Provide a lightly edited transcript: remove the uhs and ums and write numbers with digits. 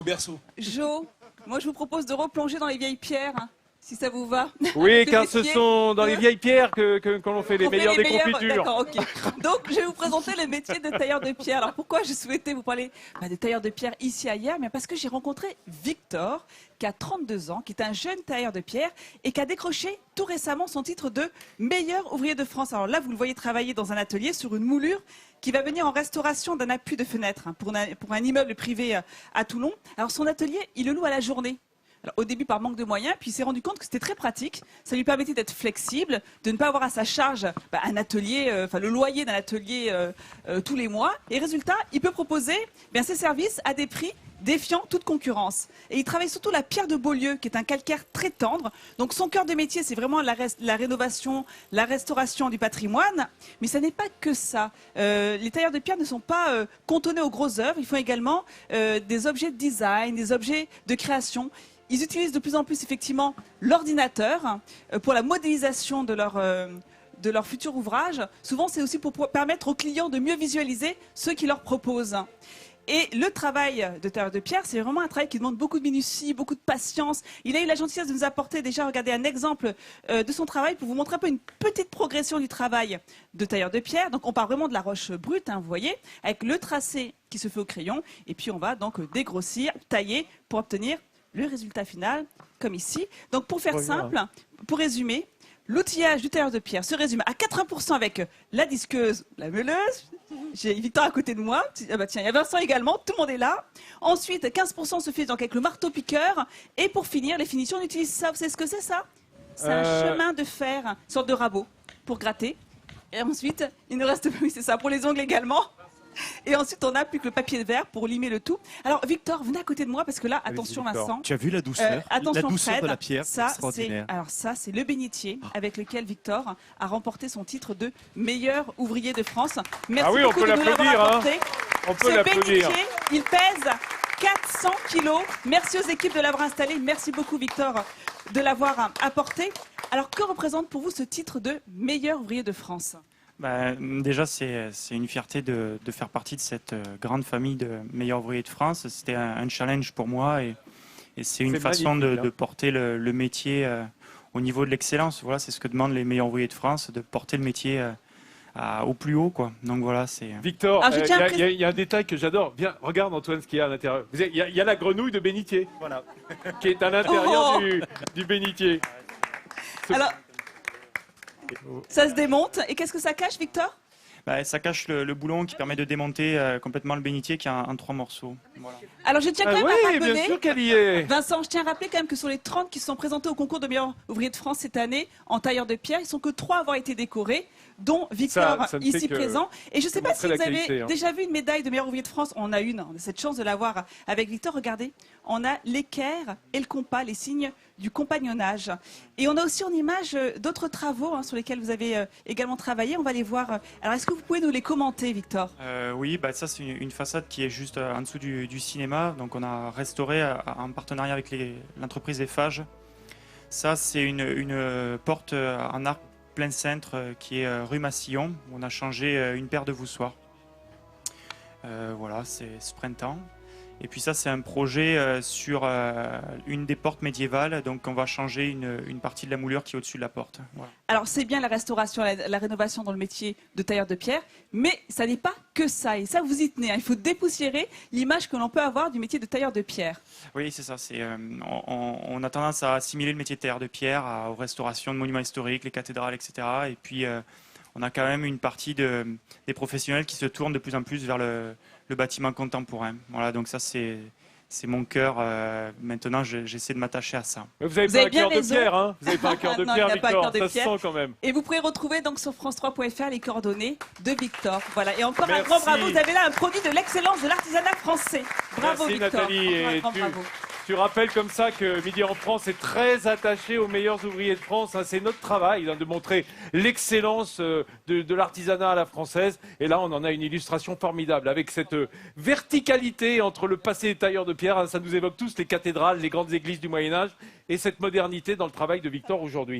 Berceau. Jo, moi je vous propose de replonger dans les vieilles pierres, hein, si ça vous va. Oui, De car ce métier. sont dans les vieilles pierres que l'on fait les On fait meilleures les des meilleurs- confitures. D'accord, ok. Donc je vais vous présenter le métier de tailleur de pierre. Alors pourquoi je souhaitais vous parler de tailleur de pierre ici à hier? Mais parce que j'ai rencontré Victor, qui a 32 ans, qui est un jeune tailleur de pierre et qui a décroché tout récemment son titre de meilleur ouvrier de France. Alors là, vous le voyez travailler dans un atelier sur une moulure qui va venir en restauration d'un appui de fenêtre, hein, pour un immeuble privé à Toulon. Alors son atelier, il le loue à la journée. Alors, au début par manque de moyens, puis il s'est rendu compte que c'était très pratique. Ça lui permettait d'être flexible, de ne pas avoir à sa charge un atelier, le loyer d'un atelier tous les mois. Et résultat, il peut proposer ses services à des prix défiant toute concurrence. Et il travaille surtout la pierre de Beaulieu, qui est un calcaire très tendre. Donc son cœur de métier, c'est vraiment la rénovation, la restauration du patrimoine. Mais ça n'est pas que ça. Les tailleurs de pierre ne sont pas cantonnés aux grosses œuvres. Ils font également des objets de design, des objets de création. Ils utilisent de plus en plus effectivement l'ordinateur pour la modélisation de leur futur ouvrage. Souvent, c'est aussi pour permettre aux clients de mieux visualiser ce qu'ils leur proposent. Et le travail de tailleur de pierre, c'est vraiment un travail qui demande beaucoup de minutie, beaucoup de patience. Il a eu la gentillesse de nous apporter déjà, regardez, un exemple de son travail pour vous montrer un peu une petite progression du travail de tailleur de pierre. Donc on part vraiment de la roche brute, hein, vous voyez, avec le tracé qui se fait au crayon. Et puis on va donc dégrossir, tailler pour obtenir le résultat final, comme ici. Donc pour faire simple, pour résumer, l'outillage du tailleur de pierre se résume à 80% avec la disqueuse, la meuleuse. J'ai Victor à côté de moi. Ah bah tiens, il y a Vincent également, tout le monde est là. Ensuite, 15% se fait donc avec le marteau-piqueur. Et pour finir, les finitions, on utilise ça. Vous savez ce que c'est ça? C'est un chemin de fer, une sorte de rabot pour gratter. Et ensuite, il ne reste plus, c'est ça, pour les ongles également. Et ensuite, on n'a plus que le papier de verre pour limer le tout. Alors, Victor, venez à côté de moi parce que là, attention, Vincent. Tu as vu la douceur Attention, La douceur Fred, de la pierre, c'est extraordinaire. ça, c'est le bénitier avec lequel Victor a remporté son titre de meilleur ouvrier de France. Merci oui, on beaucoup peut de nous l'avoir l'applaudir, hein. apporté. On peut Ce l'applaudir. bénitier, il pèse 400 kilos. Merci aux équipes de l'avoir installé. Merci beaucoup, Victor, de l'avoir apporté. Alors, que représente pour vous ce titre de meilleur ouvrier de France? Déjà, c'est une fierté de faire partie de cette grande famille de meilleurs ouvriers de France. C'était un challenge pour moi et c'est une façon de porter le métier au niveau de l'excellence. Voilà, c'est ce que demandent les meilleurs ouvriers de France, de porter le métier au plus haut, quoi. Donc voilà, c'est... Victor, il y a un détail que j'adore. Viens, regarde Antoine ce qu'il y a à l'intérieur. Il y a la grenouille de bénitier, voilà, qui est à l'intérieur du bénitier. Alors, ça se démonte. Et qu'est-ce que ça cache, Victor? Ça cache le boulon qui permet de démonter complètement le bénitier qui est en 3 morceaux. Voilà. Alors, je tiens quand même à Oui, rappeler, bien sûr qu'elle y est. Vincent, je tiens à rappeler quand même que sur les 30 qui se sont présentés au concours de meilleur ouvrier de France cette année en tailleur de pierre, ils ne sont que 3 à avoir été décorés, dont Victor Ça ne ici fait que présent. Et je ne sais pas si vous montrer la avez qualité, hein. déjà vu une médaille de meilleur ouvrier de France. On a une, on a cette chance de l'avoir avec Victor. Regardez, on a l'équerre et le compas, les signes du compagnonnage. Et on a aussi en image d'autres travaux sur lesquels vous avez également travaillé. On va les voir. Alors, est-ce que vous pouvez nous les commenter, Victor? Oui, ça c'est une façade qui est juste en dessous du cinéma. Donc on a restauré en partenariat avec l'entreprise Eiffage. Ça c'est une porte en arc plein cintre qui est rue Massillon. Où on a changé une paire de voussoirs. Voilà, c'est ce printemps. Et puis ça, c'est un projet sur une des portes médiévales. Donc on va changer une partie de la moulure qui est au-dessus de la porte. Voilà. Alors c'est bien la restauration, la rénovation dans le métier de tailleur de pierre, mais ça n'est pas que ça. Et ça, vous y tenez, hein. Il faut dépoussiérer l'image que l'on peut avoir du métier de tailleur de pierre. Oui, c'est ça. On a tendance à assimiler le métier de tailleur de pierre aux restaurations de monuments historiques, les cathédrales, etc. Et puis on a quand même une partie des professionnels qui se tournent de plus en plus vers le bâtiment contemporain. Voilà, donc ça c'est mon cœur. Maintenant, j'essaie de m'attacher à ça. Mais vous avez pas un cœur de pierre, hein? Vous n'avez pas un cœur de Non, pierre, il n'a pas un Victor. cœur de Ça se pierre. sent quand même. Et vous pouvez retrouver donc sur france3.fr les coordonnées de Victor. Voilà. Et encore un Merci. grand bravo. Vous avez là un produit de l'excellence de l'artisanat français. Bravo, Merci, Victor. Nathalie. Encore un Et grand bravo. tu rappelles comme ça que Midi en France est très attaché aux meilleurs ouvriers de France. Hein. C'est notre travail de montrer l'excellence de l'artisanat à la française. Et là, on en a une illustration formidable avec cette verticalité entre le passé des tailleurs de pierre. Hein. Ça nous évoque tous les cathédrales, les grandes églises du Moyen-Âge et cette modernité dans le travail de Victor aujourd'hui.